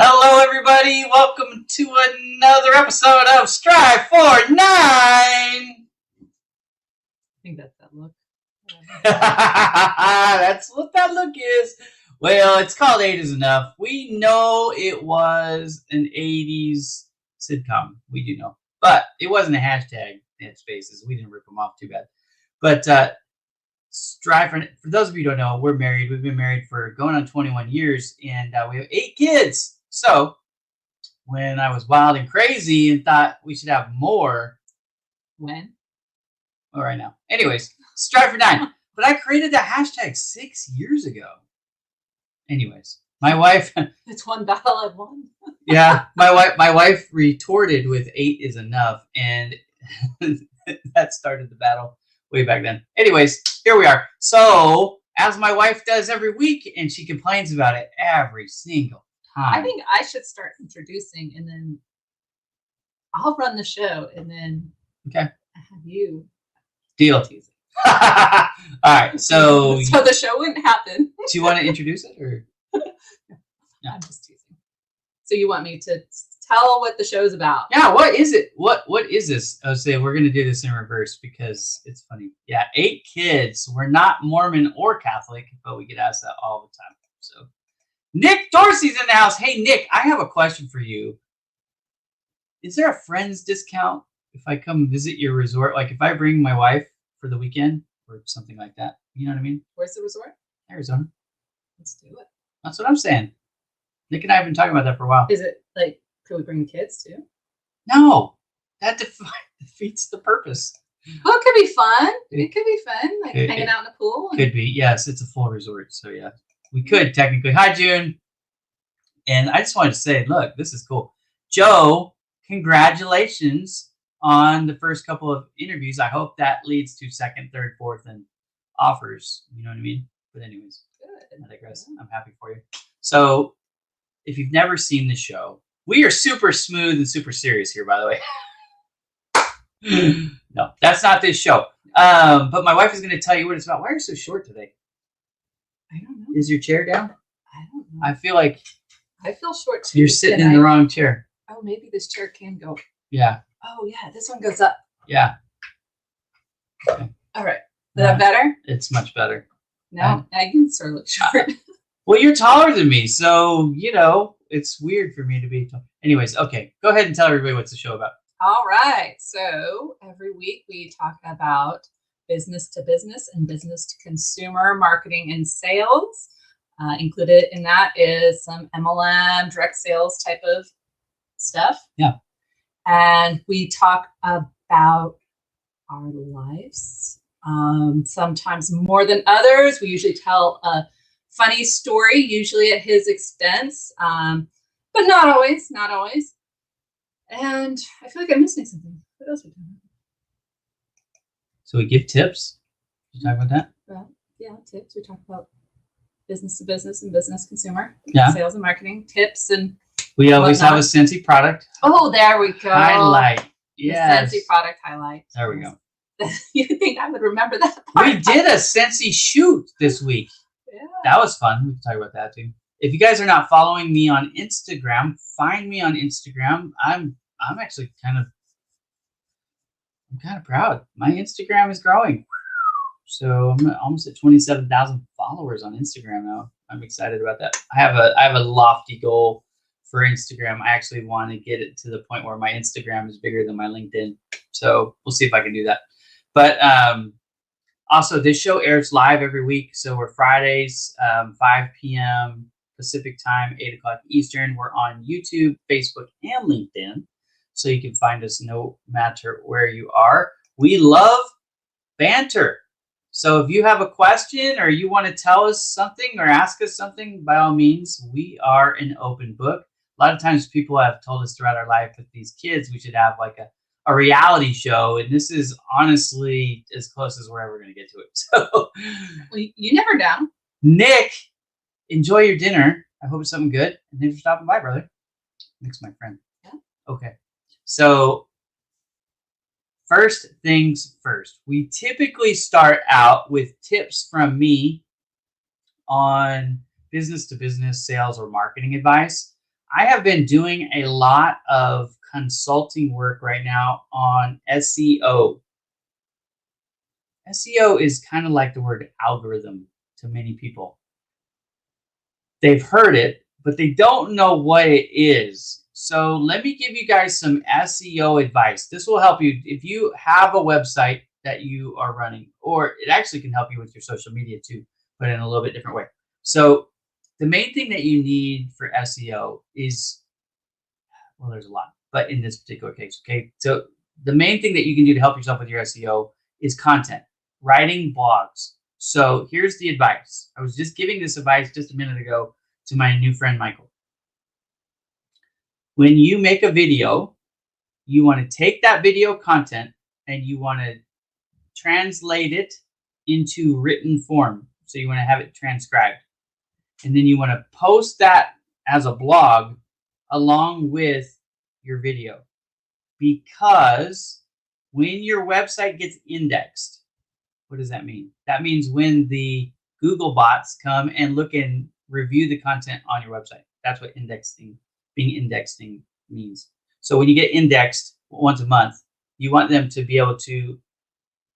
Hello, everybody. Welcome to another episode of Strive for 9. I think that's that look. That's what that look is. Well, it's called 8 is Enough. We know it was an 80s sitcom. We do know. But it wasn't a hashtag in spaces. We didn't rip them off too bad. But Strive for those of you who don't know, we're married. We've been married for going on 21 years, and we have 8 kids. So when I was wild and crazy and thought we should have more. When? Well, right now. Anyways, Strive for 9. But I created the hashtag 6 years ago. Anyways, my wife. It's one battle I've won. Yeah, my wife retorted with 8 is enough, and that started the battle way back then. Anyways, here we are. So, as my wife does every week, and she complains about it every single time. I think I should start introducing, and then I'll run the show, and then have you deal. tease it. All right, so the show wouldn't happen. do you want to introduce it, or? No, I'm just teasing. So you want me to tell what the show's about? Yeah, what is it? What is this? I was saying we're going to do this in reverse because it's funny. Yeah, 8 kids. We're not Mormon or Catholic, but we get asked that all the time. So Nick Dorsey's in the house. Hey, Nick, I have a question for you. Is there a friend's discount if I come visit your resort? Like if I bring my wife for the weekend or something like that? You know what I mean? Where's the resort? Arizona. Let's do it. That's what I'm saying. Nick and I have been talking about that for a while. Is it like, could we bring the kids too? No, that defeats the purpose. Well, it could be fun. It could be fun, like hanging out in the pool. Could be, yes. It's a full resort, so yeah, we could technically. Hi, June. And I just wanted to say, look, this is cool. Joe, congratulations on the first couple of interviews. I hope that leads to second, third, fourth, and offers. You know what I mean? But anyways, good. I digress. Yeah. I'm happy for you. So, if you've never seen the show, we are super smooth and super serious here, by the way. No, that's not this show. But my wife is going to tell you what it's about. Why are you so short today? I don't know. Is your chair down? I don't know. I feel like I feel short too. You're sitting in the wrong chair. Oh, maybe this chair can go. Yeah. Oh, yeah. This one goes up. Yeah. Okay. All right. Is that better? It's much better. No, I can sort of look short. Well, you're taller than me, so, you know, it's weird for me to be. Anyways, okay, go ahead and tell everybody what's the show about. All right. So every week we talk about business to business and business to consumer marketing and sales. Included in that is some MLM, direct sales type of stuff. Yeah. And we talk about our lives, sometimes more than others. We usually tell a funny story, usually at his expense, but not always, not always. And I feel like I'm missing something. What else are we talking about? So we give tips. Did you talk about that? Yeah, tips. We talk about business to business and business consumer, Yeah. sales and marketing tips, and we always whatnot. have a Scentsy product. Oh, there we go. Highlight. Yes. The Scentsy product highlight. There we go. You think I would remember that part? We did a Scentsy shoot this week. Yeah. That was fun. We can talk about that too. If you guys are not following me on Instagram, find me on Instagram. I'm actually kind of proud. My Instagram is growing. So I'm almost at 27,000 followers on Instagram now. I'm excited about that. I have a lofty goal for Instagram. I actually want to get it to the point where my Instagram is bigger than my LinkedIn. So we'll see if I can do that. But also, this show airs live every week. So we're Fridays, 5 p.m. Pacific time, 8 o'clock Eastern. We're on YouTube, Facebook, and LinkedIn. So you can find us no matter where you are. We love banter. So if you have a question or you want to tell us something or ask us something, by all means, we are an open book. A lot of times people have told us throughout our life with these kids, we should have like a reality show. And this is honestly as close as we're ever going to get to it. So well, you never know. Nick, enjoy your dinner. I hope it's something good. And thanks for stopping by, brother. Nick's my friend. Yeah. Okay. So first things first, we typically start out with tips from me on business to business sales or marketing advice. I have been doing a lot of consulting work right now on SEO. SEO is kind of like the word algorithm to many people. They've heard it, but they don't know what it is. So let me give you guys some SEO advice. This will help you if you have a website that you are running, or it actually can help you with your social media too, but in a little bit different way. So the main thing that you need for SEO is, well, there's a lot, but in this particular case, okay? So the main thing that you can do to help yourself with your SEO is content, writing blogs. So here's the advice. I was just giving this advice just a minute ago to my new friend, Michael. When you make a video, you want to take that video content and you want to translate it into written form. So you want to have it transcribed. And then you want to post that as a blog along with your video. Because when your website gets indexed, what does that mean? That means when the Google bots come and look and review the content on your website. That's what being indexed means. So when you get indexed once a month, you want them to be able to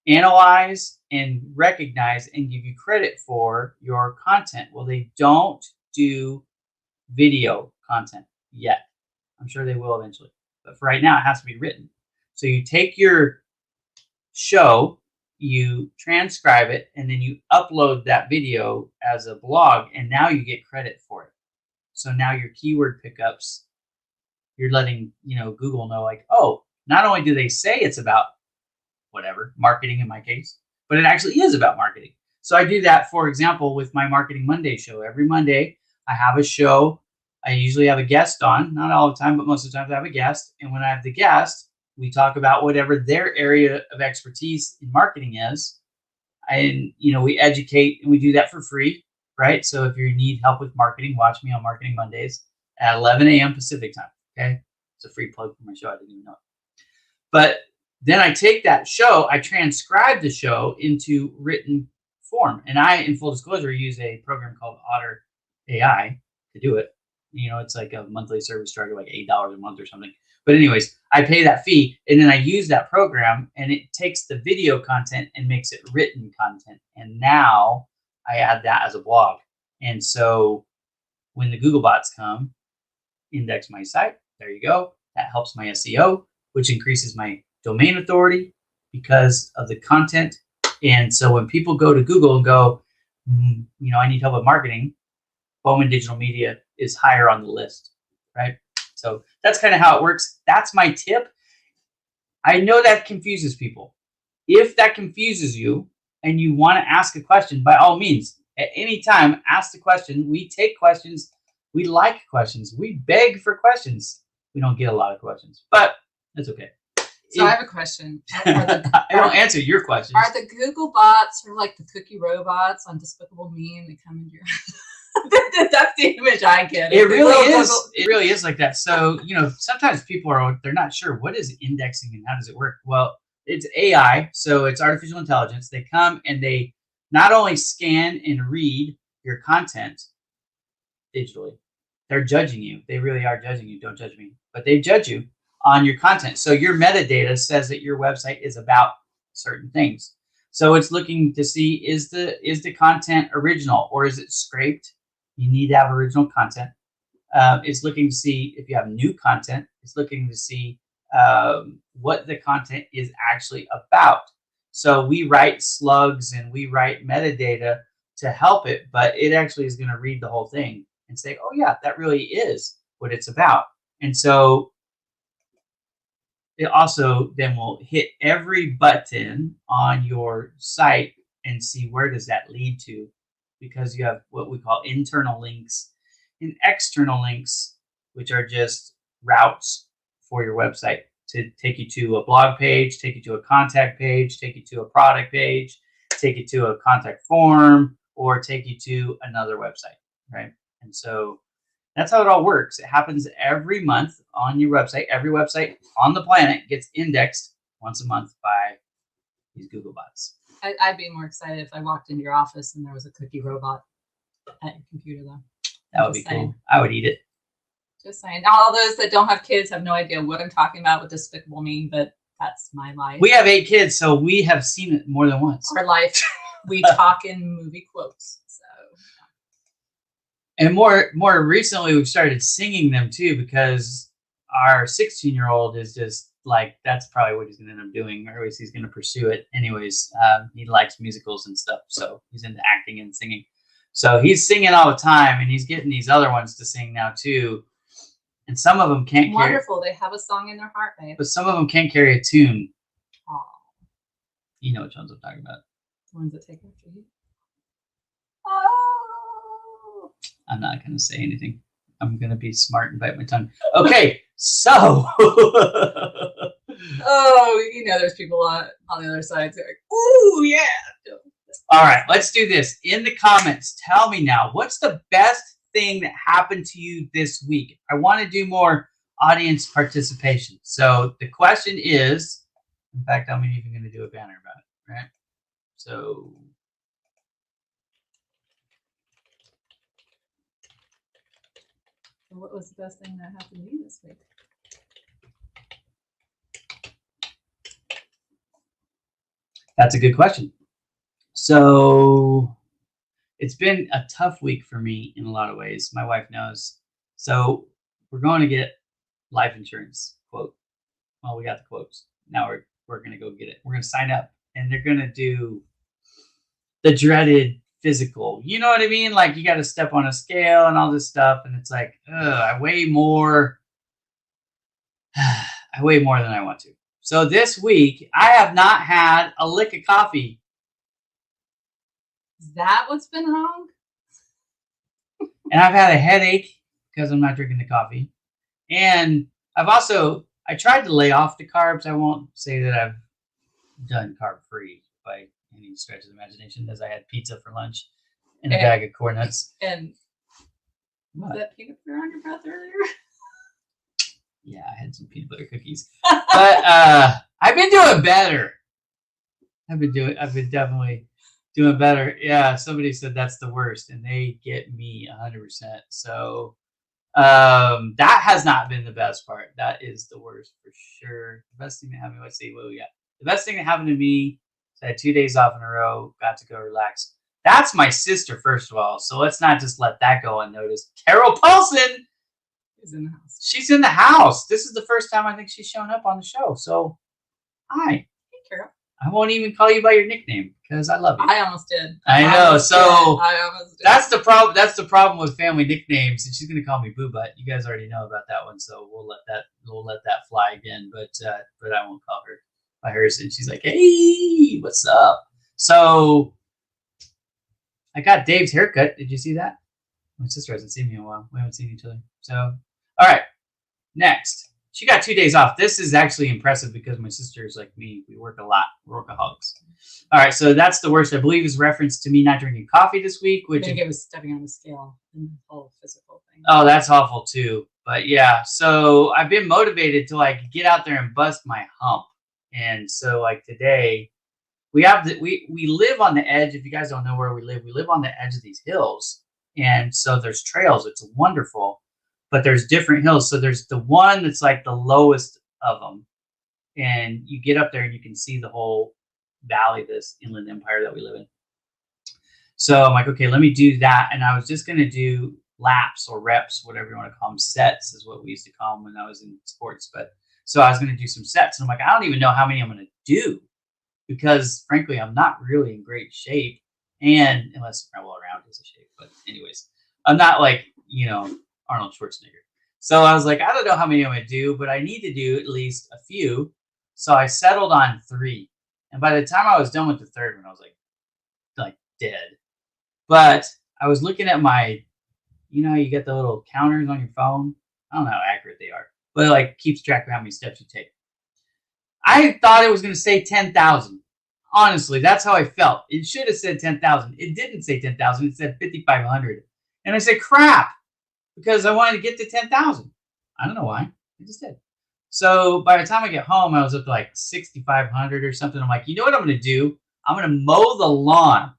analyze and recognize and give you credit for your content. Well, they don't do video content yet. I'm sure they will eventually. But for right now, it has to be written. So you take your show, you transcribe it, and then you upload that video as a blog, and now you get credit for it. So now your keyword pickups, you're letting Google know, like, oh, not only do they say it's about whatever, marketing in my case, but it actually is about marketing. So I do that, for example, with my Marketing Monday show. Every Monday, I have a show. I usually have a guest on, not all the time, but most of the time I have a guest. And when I have the guest, we talk about whatever their area of expertise in marketing is. And, we educate, and we do that for free, right? So if you need help with marketing, watch me on Marketing Mondays at 11 a.m. Pacific time, okay? It's a free plug for my show. I didn't even know it. But then I take that show, I transcribe the show into written form. And I, in full disclosure, use a program called Otter AI to do it. It's like a monthly service charge of like $8 a month or something. But anyways, I pay that fee, and then I use that program, and it takes the video content and makes it written content. And now I add that as a blog. And so when the Google bots come, index my site. There you go. That helps my SEO, which increases my domain authority because of the content. And so when people go to Google and go, I need help with marketing, Bowman Digital Media is higher on the list, right? So that's kind of how it works. That's my tip. I know that confuses people. If that confuses you and you want to ask a question, by all means, at any time, ask the question. We take questions. We like questions. We beg for questions. We don't get a lot of questions, but that's okay. So I have a question. I don't answer your questions. Are the Google bots or like the cookie robots on Despicable Me and they come into your That's the image I get. It really is. It really is like that. So, sometimes people they're not sure what is indexing and how does it work. Well, it's AI, so it's artificial intelligence. They come and they not only scan and read your content digitally, they're judging you. They really are judging you. Don't judge me, but they judge you on your content. So your metadata says that your website is about certain things. So it's looking to see, is the content original or is it scraped? You need to have original content. It's looking to see if you have new content. It's looking to see what the content is actually about. So we write slugs and we write metadata to help it, but it actually is going to read the whole thing and say, oh yeah, that really is what it's about. And so it also then will hit every button on your site and see where does that lead to, because you have what we call internal links and external links, which are just routes for your website to take you to a blog page, take you to a contact page, take you to a product page, take you to a contact form, or take you to another website, right? And so that's how it all works. It happens every month on your website. Every website on the planet gets indexed once a month by these Google bots. I'd be more excited if I walked into your office and there was a cookie robot at your computer, though. That would be cool. I would eat it. Just saying. All those that don't have kids have no idea what I'm talking about with Despicable Me, but that's my life. We have 8 kids, so we have seen it more than once. Our life. We talk in movie quotes. So. And more recently, we've started singing them too, because our 16-year-old is just like, that's probably what he's going to end up doing, or at least he's going to pursue it. Anyways, he likes musicals and stuff, so he's into acting and singing. So he's singing all the time, and he's getting these other ones to sing now too. And some of them can't carry. Wonderful. They have a song in their heart, babe. But some of them can't carry a tune. Aww. You know which ones I'm talking about. The ones that take after you. Oh. I'm not going to say anything. I'm going to be smart and bite my tongue. Okay, so. Oh, there's people on the other side. They're like, ooh, yeah. All right, let's do this. In the comments, tell me now, what's the best thing that happened to you this week? I want to do more audience participation. So the question is, in fact, I'm even going to do a banner about it, right? So what was the best thing that happened to you this week? That's a good question. So it's been a tough week for me in a lot of ways. My wife knows. So we're going to get life insurance quote. Well, we got the quotes. Now we're going to go get it. We're going to sign up, and they're going to do the dreaded physical. You know what I mean? Like, you got to step on a scale and all this stuff. And it's like, I weigh more. I weigh more than I want to. So this week, I have not had a lick of coffee. Is that what's been wrong? And I've had a headache because I'm not drinking the coffee. And I tried to lay off the carbs. I won't say that I've done carb-free by any stretch of the imagination, as I had pizza for lunch and a bag of corn nuts. And was that peanut butter on your breath earlier? Yeah, I had some peanut butter cookies. But I've been doing better. I've been definitely doing better. Yeah, somebody said that's the worst, and they get me 100%. So that has not been the best part. That is the worst for sure. The best thing that happened, let's see what we got. The best thing that happened to me, I had 2 days off in a row, got to go relax. That's my sister, first of all. So let's not just let that go unnoticed. Carol Paulson Who's in the house? She's in the house. This is the first time I think she's shown up on the show. So, hi. Hey, Carol. I won't even call you by your nickname because I love you. I almost did. I know. So I almost did. that's the problem. That's the problem with family nicknames. And she's gonna call me Boo Butt. You guys already know about that one, so we'll let that fly again. But I won't call her by hers. And she's like, "Hey, what's up?" So I got Dave's haircut. Did you see that? My sister hasn't seen me in a while. We haven't seen each other. So, all right. Next, she got 2 days off. This is actually impressive because my sister is like me. We work a lot. We're workaholics. All right. So that's the worst. I believe is reference to me not drinking coffee this week. Which I think it was stepping on the scale and the whole physical thing. Oh, that's awful too. But yeah. So I've been motivated to like get out there and bust my hump. And so like today, we live on the edge. If you guys don't know where we live on the edge of these hills. And so there's trails. It's wonderful, but there's different hills. So there's the one that's like the lowest of them. And you get up there and you can see the whole valley, this inland empire that we live in. So I'm like, okay, let me do that. And I was just going to do laps or reps, whatever you want to call them. Sets is what we used to call them when I was in sports. But so I was going to do some sets. And I'm like, I don't even know how many I'm going to do because frankly, I'm not really in great shape. And unless well around is a shape, but anyways, I'm not like, Arnold Schwarzenegger. So I was like, I don't know how many I'm going to do, but I need to do at least a few. So I settled on 3. And by the time I was done with the third one, I was like dead. But I was looking at my, you get the little counters on your phone. I don't know how accurate they are, but it like keeps track of how many steps you take. I thought it was going to say 10,000. Honestly, that's how I felt. It should have said 10,000. It didn't say 10,000. It said 5,500. And I said, crap, because I wanted to get to 10,000. I don't know why. I just did. So by the time I get home, I was up to like 6,500 or something. I'm like, you know what I'm going to do? I'm going to mow the lawn.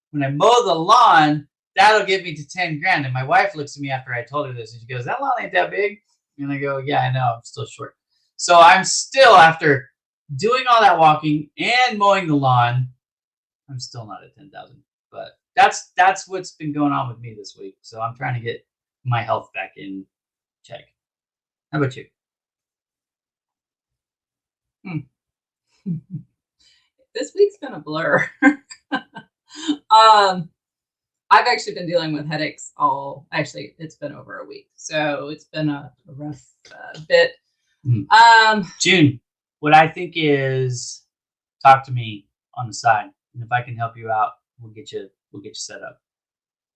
When I mow the lawn, that'll get me to 10 grand. And my wife looks at me after I told her this, and she goes, that lawn ain't that big. And I go, yeah, I know. I'm still short. So I'm still, after doing all that walking and mowing the lawn, I'm still not at 10,000. But that's what's been going on with me this week. So I'm trying to get my health back in check. How about you? This week's been a blur. I've actually been dealing with headaches actually, it's been over a week. So it's been a rough bit. June, what I think is talk to me on the side. And if I can help you out, we'll get you set up.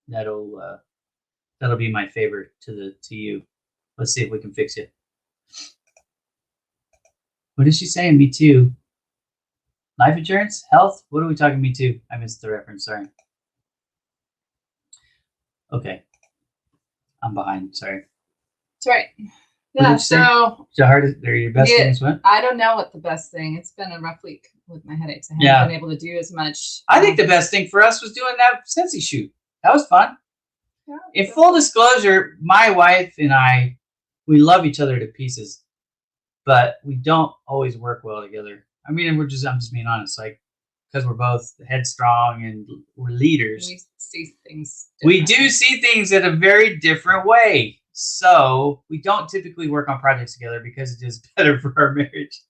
That'll be my favor to you. Let's see if we can fix you. What is she saying? Me too. Life insurance? Health? What are we talking me too? I missed the reference. Sorry. Okay. I'm behind. Sorry. That's right. Yeah, so they're your best things what? I don't know what the best thing. It's been a rough week with my headaches. I haven't been able to do as much. I think the best thing for us was doing that Scentsy shoot. That was fun. Yeah, in full disclosure, my wife and I, we love each other to pieces, but we don't always work well together. I mean, I'm just being honest, like, because we're both headstrong and we're leaders. We see things. We do see things in a very different way. So we don't typically work on projects together because it is better for our marriage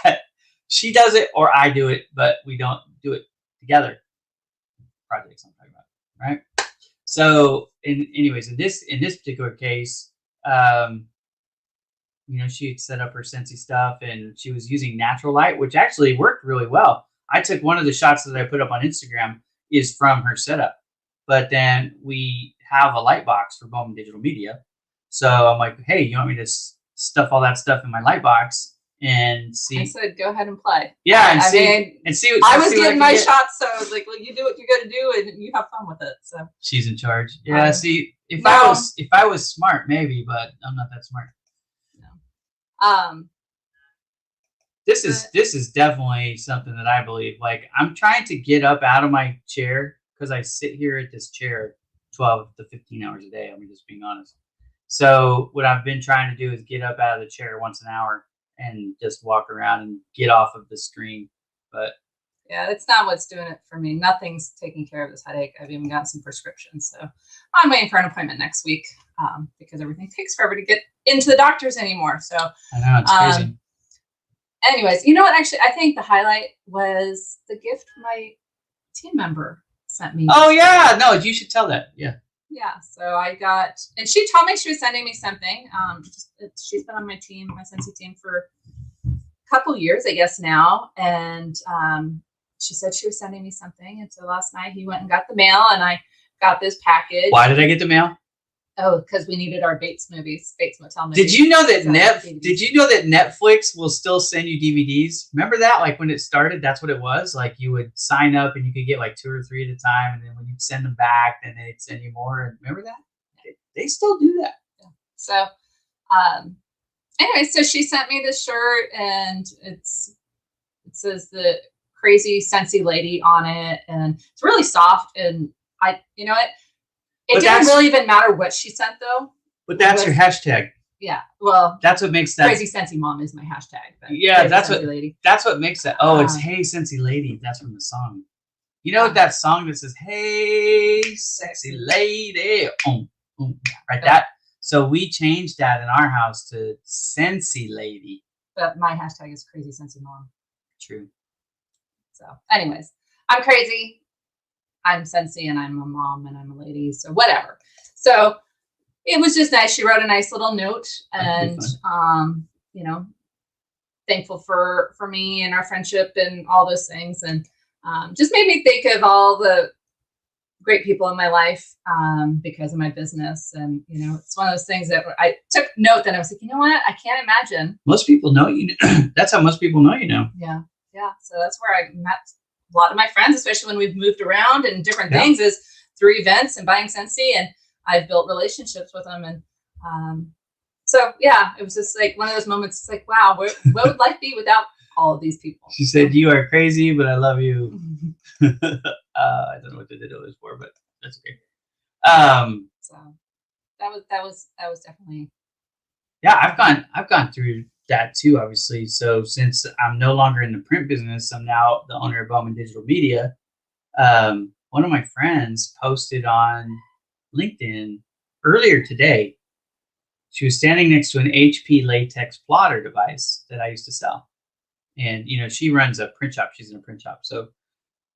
that she does it or I do it, but we don't do it together. Projects I'm talking about, right? So, anyways, in this particular case, she had set up her Scentsy stuff and she was using natural light, which actually worked really well. I took one of the shots that I put up on Instagram is from her setup, but then we have a light box for Bowman Digital Media. So I'm like, hey, you want me to stuff all that stuff in my light box and see? I said, go ahead and play. Yeah, and see. I was getting my shots, so I was like, well, you do what you got to do, and you have fun with it. So she's in charge. Yeah. See, if I was smart, maybe, but I'm not that smart. No. This is definitely something that I believe. Like, I'm trying to get up out of my chair because I sit here at this chair 12 to 15 hours a day. I'm just being honest. So what I've been trying to do is get up out of the chair once an hour and just walk around and get off of the screen. But yeah, it's not what's doing it for me. Nothing's taking care of this headache. I've even gotten some prescriptions. So I'm waiting for an appointment next week. because everything takes forever to get into the doctors anymore. So I know, it's crazy. Anyways, you know what? Actually, I think the highlight was the gift my team member sent me. Oh yeah, no, you should tell that. Yeah. Yeah. So I got, and she told me she was sending me something. She's been on my team, my Sensi team, for a couple years, I guess now, and she said she was sending me something. And so last night he went and got the mail, and I got this package. Why did I get the mail? Oh, because we needed our Bates Motel movies. Did you know that Netflix will still send you DVDs? Remember that? Like when it started, that's what it was. Like you would sign up and you could get like 2 or 3 at a time, and then when you'd send them back, then they'd send you more. And remember that? They still do that. Yeah. So, anyway, so she sent me this shirt, and it says the crazy Sensi lady on it, and it's really soft. And you know what? It didn't really even matter what she sent, though. But that's your hashtag. Yeah, well, that's what makes that crazy Sensi mom is my hashtag. Yeah, that's what makes that. Oh, it's Hey Sensi Lady. That's from the song. You know that song that says Hey Sexy Lady, right? That. So we changed that in our house to Sensi Lady. But my hashtag is crazy Sensi mom. True. So, anyways, I'm crazy. I'm Sensi, and I'm a mom, and I'm a lady, so whatever. So it was just nice. She wrote a nice little note, and you know, thankful for me and our friendship and all those things, and just made me think of all the great people in my life because of my business. And you know, it's one of those things that I took note. That I was like, you know what? I can't imagine. Most people know you. That's how most people know you know. Yeah. So that's where I met a lot of my friends, especially when we've moved around and different things, is through events and buying Sensi, and I've built relationships with them. And so, yeah, it was just like one of those moments. It's like, wow, what would life be without all of these people? She said, "You are crazy, but I love you." I don't know what the ditto is for, but that's okay. So that was definitely. Yeah, I've gone through that too, obviously. So since I'm no longer in the print business, I'm now the owner of Bowman Digital Media. One of my friends posted on LinkedIn earlier today. She was standing next to an HP latex plotter device that I used to sell. And, you know, she runs a print shop. She's in a print shop. So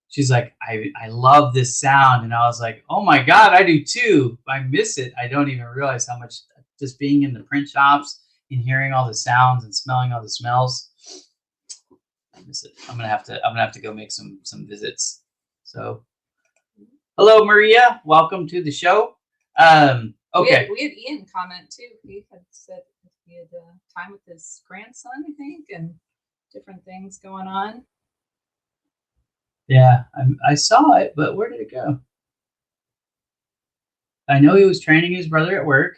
she's like, I love this sound. And I was like, oh my God, I do too. I miss it. I don't even realize how much just being in the print shops and hearing all the sounds and smelling all the smells. I miss it. I'm gonna have to go make some visits. So hello, Maria. Welcome to the show. Okay. We had Ian comment too. He had said he had time with his grandson, I think, and different things going on. Yeah, I saw it, but where did it go? I know he was training his brother at work,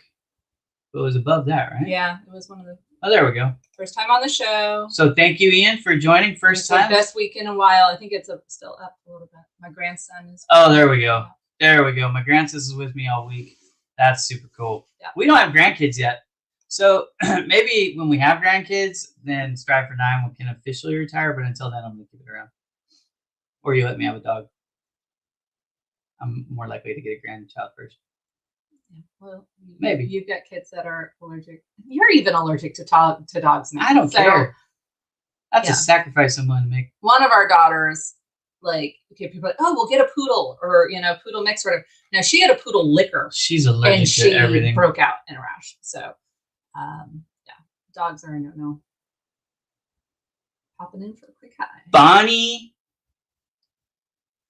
but it was above that, right? Yeah, it was one of the. Oh, there we go. First time on the show. So thank you, Ian, for joining. First time. Best week in a while. I think it's still up a little bit. My grandson is. Oh, there we go. There we go. My grandson is with me all week. That's super cool. Yeah. We don't have grandkids yet. So maybe when we have grandkids, then Strive for 9 we can officially retire. But until then, I'm going to keep it around. Or you let me have a dog. I'm more likely to get a grandchild first. Yeah, well, maybe. You've got kids that are allergic. You're even allergic to dogs now. I don't care. That's a sacrifice I'm going to make. One of our daughters, like, okay, people are like, oh, we'll get a poodle or, poodle mix or whatever. No, she had a poodle licker. She's allergic to everything. And she broke out in a rash. So, dogs are a no-no. Popping in for a quick hi. Bonnie.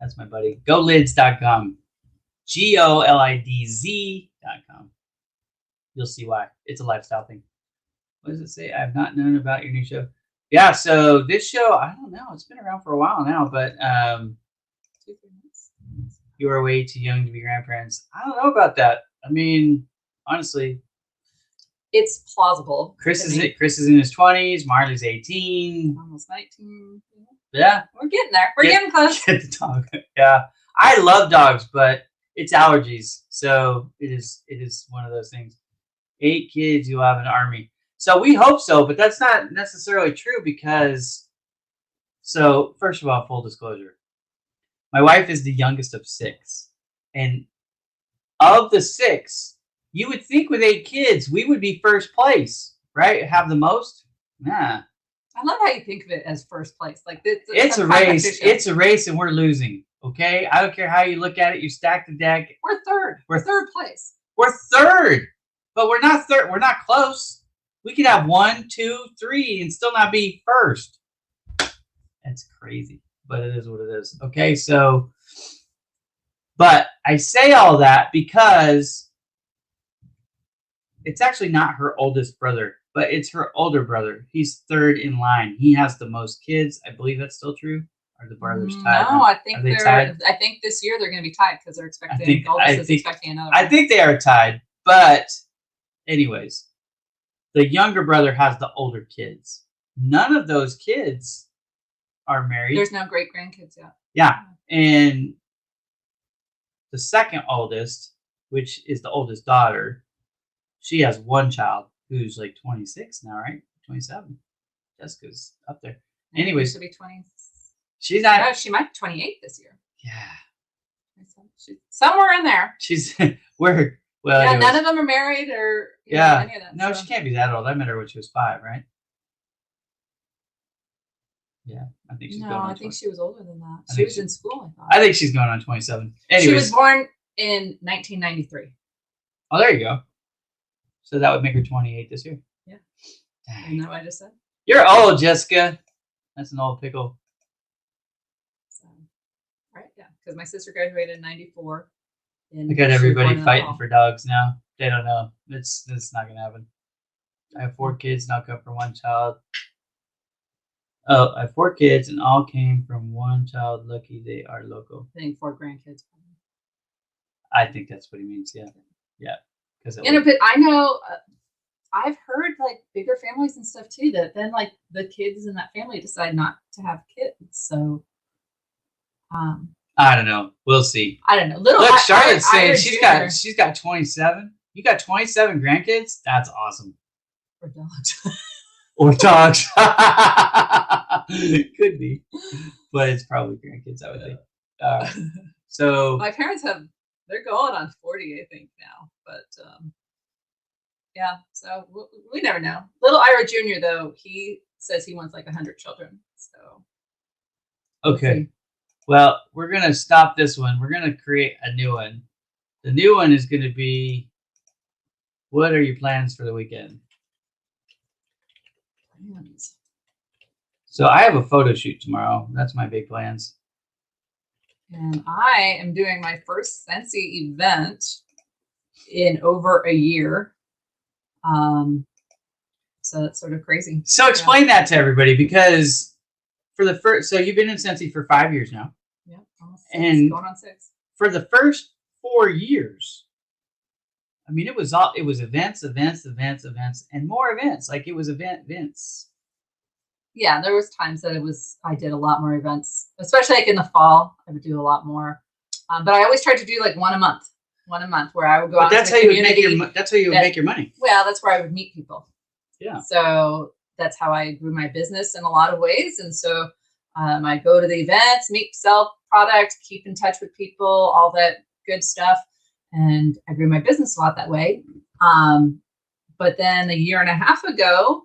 That's my buddy. GoLids.com. GOLIDZ.com. You'll see why. It's a lifestyle thing. What does it say? I have not known about your new show. Yeah, so this show, I don't know. It's been around for a while now, but you are way too young to be grandparents. I don't know about that. I mean, honestly, it's plausible. Chris is in his 20s. Marley's 18. Almost 19. Yeah. We're getting there. We're getting close. Get the dog. Yeah. I love dogs, but it's allergies. So it is one of those things. 8 kids, you'll have an army. So we hope so, but that's not necessarily true because, so first of all, full disclosure, my wife is the youngest of 6. And of the 6, You would think with 8 kids, we would be first place, right? Have the most? Nah. I love how you think of it as first place. Like It's a race. It's a race, and we're losing. Okay, I don't care how you look at it. You stack the deck. We're third. We're third place. We're third, but we're not third. We're not close. We could have 1, 2, 3, and still not be first. That's crazy, but it is what it is. Okay, so, but I say all that because it's actually not her oldest brother, but it's her older brother. He's third in line. He has the most kids. I believe that's still true. Are the brothers tied? No, I think they're tied. I think this year they're going to be tied because they're expecting. The oldest is expecting another one. I think they are tied, but anyways, the younger brother has the older kids. None of those kids are married. There's no great grandkids yet. Yeah, and the second oldest, which is the oldest daughter, she has one child who's like 26 now, right? 27. Jessica's up there. Anyways, she'll be 20. She's not. No, she might be 28 this year. Yeah. She's somewhere in there. She's where? Well, yeah, none of them are married or any of that. No, she can't be that old. I met her when she was 5, right? Yeah, I think she's going on. I think she was older than that. She was in school, I thought. I think she's going on 27. Anyways. She was born in 1993. Oh, there you go. So that would make her 28 this year. Yeah. Isn't that what I just said? You're old, Jessica. That's an old pickle. So, right, yeah, because my sister graduated in 94. I got everybody fighting for dogs now. They don't know. It's not going to happen. I have 4 kids, now come from 1 child. Oh, I have 4 kids, and all came from 1 child. Lucky they are local. I think 4 grandkids. I think that's what he means. Yeah, yeah. But I know I've heard like bigger families and stuff too. That then like the kids in that family decide not to have kids. So, I don't know. We'll see. I don't know. Look, Charlotte's saying she's got 27. You got 27 grandkids. That's awesome. Or dogs. Or dogs. Could be, but it's probably grandkids, I would think. So my parents they're going on 40, I think now, but yeah, so we never know. Little Ira Jr. though, he says he wants like 100 children. So okay, well, we're gonna stop this one. We're gonna create a new one. The new one is gonna be, what are your plans for the weekend? So I have a photo shoot tomorrow. That's my big plans. And I am doing my first Scentsy event in over a year. So that's sort of crazy. So explain that to everybody, because for the first, so you've been in Scentsy for 5 years now. Yeah, almost 6, and going on 6. For the first 4 years, I mean, it was events, and more events. Like it was events. Yeah, there was times that I did a lot more events, especially like in the fall. I would do a lot more, but I always tried to do like one a month, where I would go out. That's how you would make your money. Well, that's where I would meet people. Yeah. So that's how I grew my business in a lot of ways, and so I go to the events, sell product, keep in touch with people, all that good stuff, and I grew my business a lot that way. But then a year and a half ago,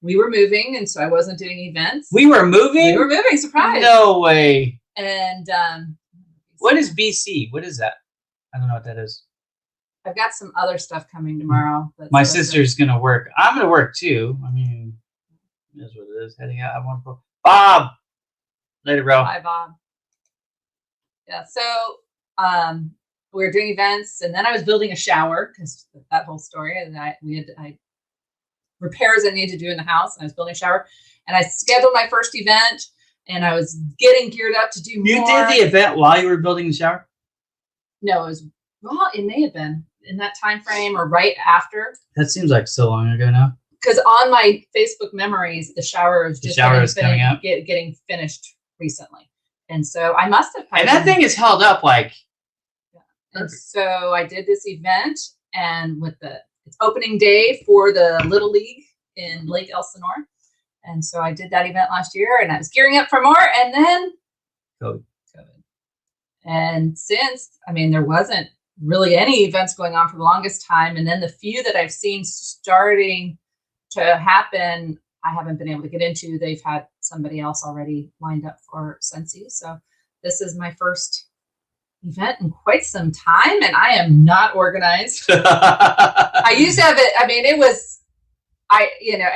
we were moving, and so I wasn't doing events. We were moving? We were moving, surprise. No way. And what is BC? What is that? I don't know what that is. I've got some other stuff coming tomorrow. My sister's going to work. I'm going to work too. I mean, that's what it is. Heading out. I want to go. Bob! Later, bro. Bye, Bob. Yeah, so we were doing events, and then I was building a shower, because that whole story, and I repairs I needed to do in the house, and I was building a shower, and I scheduled my first event, and I was getting geared up to do more. You did the event while you were building the shower? No, it may have been in that time frame or right after. That seems like so long ago now. Because on my Facebook memories, the shower is just getting finished recently, and so I must have. And that thing is held up like. Yeah. And so I did this event, and it's opening day for the Little League in Lake Elsinore. And so I did that event last year, and I was gearing up for more, and then COVID. And since, there wasn't really any events going on for the longest time. And then the few that I've seen starting to happen, I haven't been able to get into. They've had somebody else already lined up for Sensi. So this is my first event in quite some time, and I am not organized. I used to have it. I mean,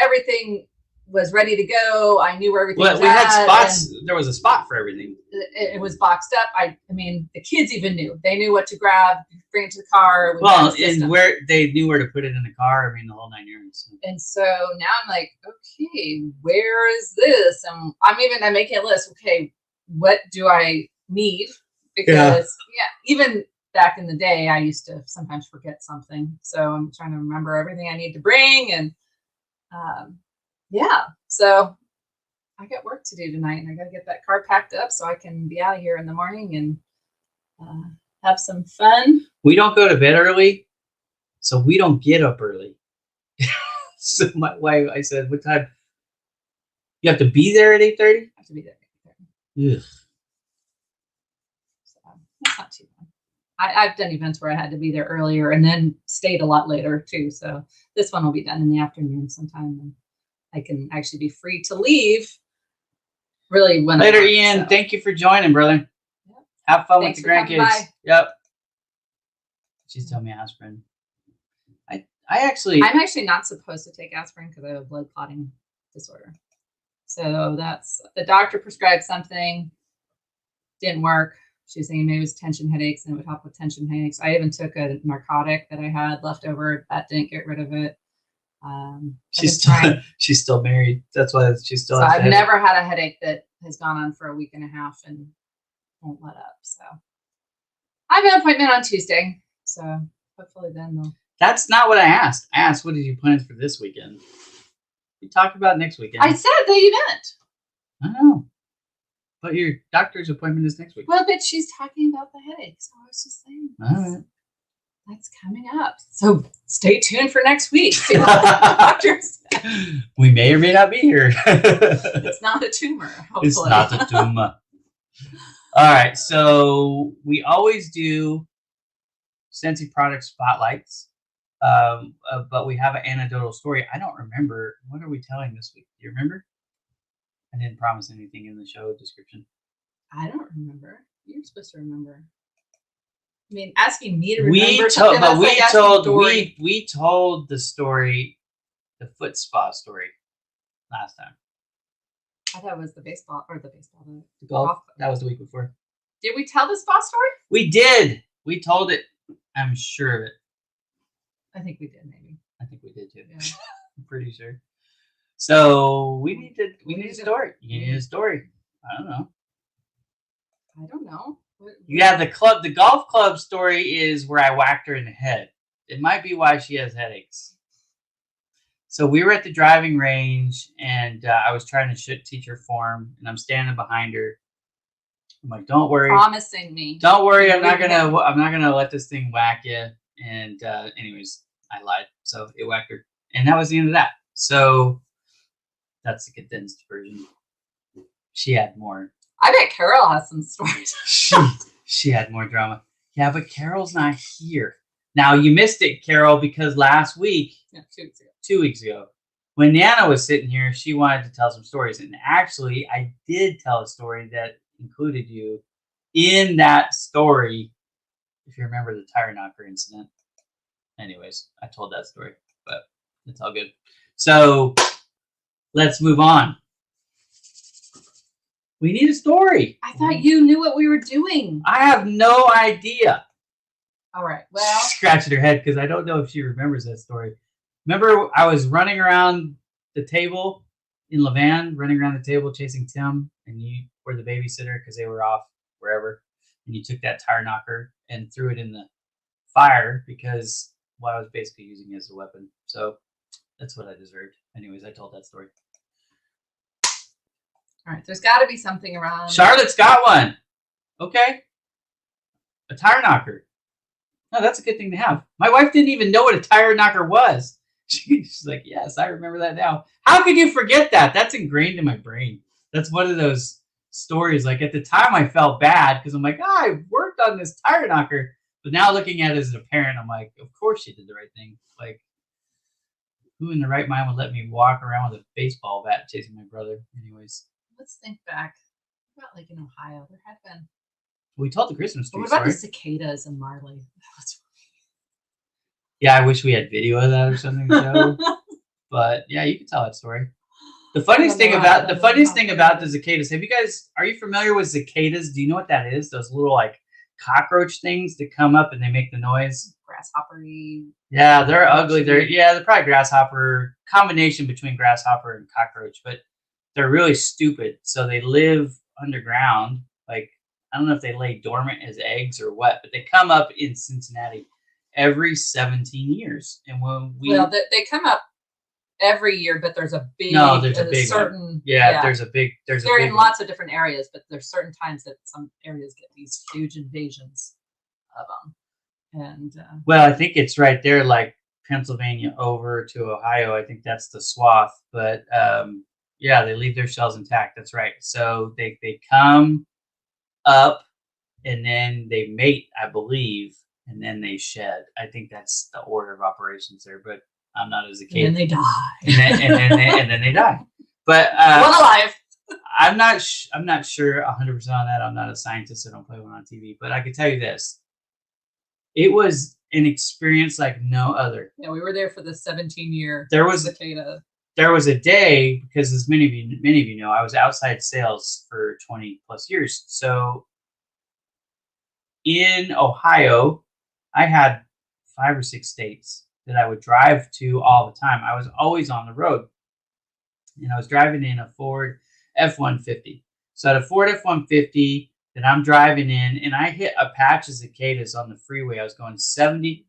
everything was ready to go. I knew where everything was. We had spots. There was a spot for everything. It was boxed up. I mean, the kids even knew. They knew what to grab, bring it to the car. And where they knew where to put it in the car. I mean, the whole 9 yards. And so now I'm like, okay, where is this? And I'm making a list. Okay, what do I need? Because even back in the day, I used to sometimes forget something. So I'm trying to remember everything I need to bring. And so I got work to do tonight, and I got to get that car packed up so I can be out of here in the morning and have some fun. We don't go to bed early, so we don't get up early. So my wife, I said, what time? You have to be there at 8:30? I have to be there at 8:30. Ugh. So that's not too bad. I've done events where I had to be there earlier and then stayed a lot later too. So this one will be done in the afternoon sometime, and I can actually be free to leave. Really, when later, Ian. So. Thank you for joining, brother. Yep. Have fun with the grandkids. Yep. She's telling me aspirin. I'm actually not supposed to take aspirin because I have a blood clotting disorder. So that's the doctor prescribed something, didn't work. She was saying maybe it was tension headaches and it would help with tension headaches. I even took a narcotic that I had left over. That didn't get rid of it. She's still married. That's why she's still. So I've never had a headache that has gone on for a week and a half and won't let up. So I have an appointment on Tuesday. So hopefully then they'll. That's not what I asked. I asked, what did you plan for this weekend? We talked about next weekend. I said the event. I know. But your doctor's appointment is next week. Well, but she's talking about the headache. So I was just saying. All right. That's coming up. So stay tuned for next week. See what the doctor said. We may or may not be here. It's not a tumor, hopefully. It's not a tumor. All right. So we always do Scentsy product spotlights. But we have an anecdotal story. I don't remember. What are we telling this week? Do you remember? I didn't promise anything in the show description. I don't remember. You're supposed to remember. I mean, asking me to remember something else we told the story, the foot spa story, last time. I thought it was the golf. That was the week before. Did we tell the spa story? We did. We told it. I'm sure of it. I think we did, maybe. I think we did too. Yeah. I'm pretty sure. So we need a story. You need a story. I don't know. Yeah, the golf club story is where I whacked her in the head. It might be why she has headaches. So we were at the driving range, and I was trying to teach her form, and I'm standing behind her. I'm like, "Don't worry, promising me. Don't worry, I'm not gonna let this thing whack you." And anyways, I lied, so it whacked her, and that was the end of that. So that's the condensed version. She had more. I bet Carol has some stories. she had more drama. Yeah, but Carol's not here. Now, you missed it, Carol, because last week, 2 weeks ago, when Nana was sitting here, she wanted to tell some stories. And actually, I did tell a story that included you in that story, if you remember the tire knocker incident. Anyways, I told that story, but it's all good. So let's move on. We need a story. I thought you knew what we were doing. I have no idea. All right. Well, she's scratching her head because I don't know if she remembers that story. Remember, I was running around the table in Levan, running around the table chasing Tim, and you were the babysitter because they were off wherever, and you took that tire knocker and threw it in the fire because I was basically using it as a weapon. So that's what I deserved. Anyways, I told that story. All right, there's got to be something around. Charlotte's got one. Okay. A tire knocker. No, that's a good thing to have. My wife didn't even know what a tire knocker was. She's like, yes, I remember that now. How could you forget that? That's ingrained in my brain. That's one of those stories. Like at the time I felt bad because I'm like, I worked on this tire knocker. But now looking at it as a parent, I'm like, of course she did the right thing. Like, who in the right mind would let me walk around with a baseball bat chasing my brother? Anyways, let's think back. What about like in Ohio? There had been. we told the Christmas But tree what about story. the cicadas in Marley? Yeah, I wish we had video of that or something to show. But yeah, you can tell that story. The funniest thing about the cicadas. Are you familiar with cicadas? Do you know what that is? Those little like cockroach things that come up and they make the noise. Grasshoppery. Yeah, they're ugly. They're probably grasshopper, combination between grasshopper and cockroach, but they're really stupid. So they live underground. Like, I don't know if they lay dormant as eggs or what, but they come up in Cincinnati every 17 years. And when they come up every year, but there's a big certain one. Yeah, there's a big they're in lots of different areas, but there's certain times that some areas get these huge invasions of them. And well, I think it's right there, like Pennsylvania over to Ohio. I think that's the swath. But yeah, they leave their shells intact. That's right. So they come up and then they mate, I believe, and then they shed. I think that's the order of operations there. But I'm not as a kid. And they die. and then they die. But one alive. I'm not sure 100% on that. I'm not a scientist. I don't play one on TV. But I can tell you this. It was an experience like no other. Yeah, we were there for the 17-year cicada. There was a day, because as many of you know, I was outside sales for 20 plus years. So in Ohio, I had 5 or 6 states that I would drive to all the time. I was always on the road. And I was driving in a Ford F-150. So I had a Ford F-150 that I'm driving in, and I hit a patch of cicadas on the freeway. I was going 70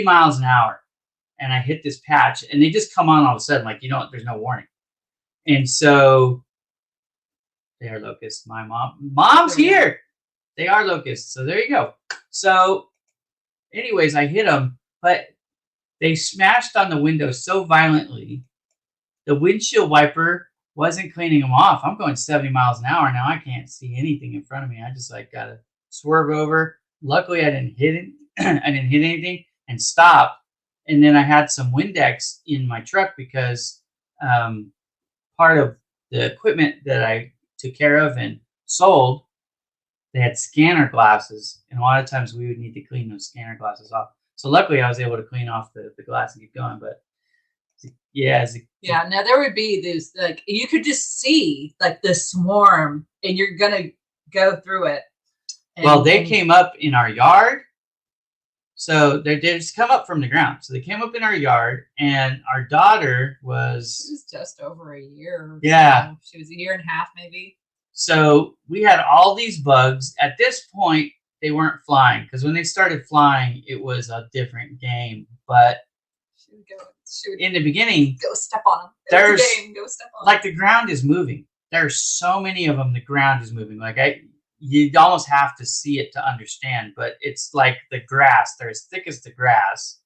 miles an hour, and I hit this patch, and they just come on all of a sudden, like, there's no warning. And so they are locusts. My mom's here. They are locusts. So there you go. So anyways, I hit them, but they smashed on the window so violently, the windshield wiper wasn't cleaning them off. I'm going 70 miles an hour now. I can't see anything in front of me. I just gotta swerve over. Luckily, I didn't hit it. I didn't hit anything and stop. And then I had some Windex in my truck because part of the equipment that I took care of and sold, they had scanner glasses, and a lot of times we would need to clean those scanner glasses off. So luckily, I was able to clean off the glass and keep going. But yeah. Now there would be these, like, you could just see like the swarm, and you're gonna go through it. Well, they came up in our yard. So they just come up from the ground. So they came up in our yard, and our daughter she was just over a year. Yeah. So. She was a year and a half, maybe. So we had all these bugs. At this point, they weren't flying, because when they started flying, it was a different game. But in the beginning, go step on them. There's go step on like the ground is moving. There's so many of them. The ground is moving. Like you'd almost have to see it to understand. But it's like the grass. They're as thick as the grass,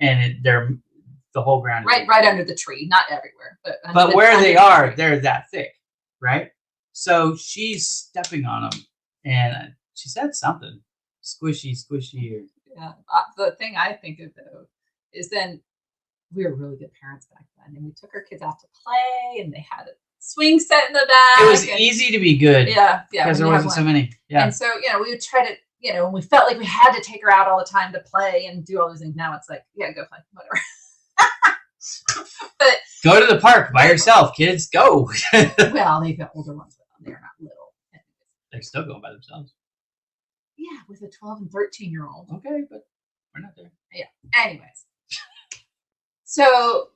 and the whole ground is right under the tree. Not everywhere, but where they are, they're that thick, right? So she's stepping on them, and she said something squishy. Or, yeah. The thing I think of though is then. We were really good parents back then, and we took our kids out to play, and they had a swing set in the back. It was easy to be good. Yeah. Because there wasn't so many. Yeah. And so, we would try to, and we felt like we had to take her out all the time to play and do all those things. Now it's like, yeah, go play, whatever. But go to the park by yourself, kids. Go. Well, they've got older ones with them. They're not little. They're still going by themselves. Yeah, with a 12 and 13-year-old. Okay, but we're not there. Yeah. Anyways. So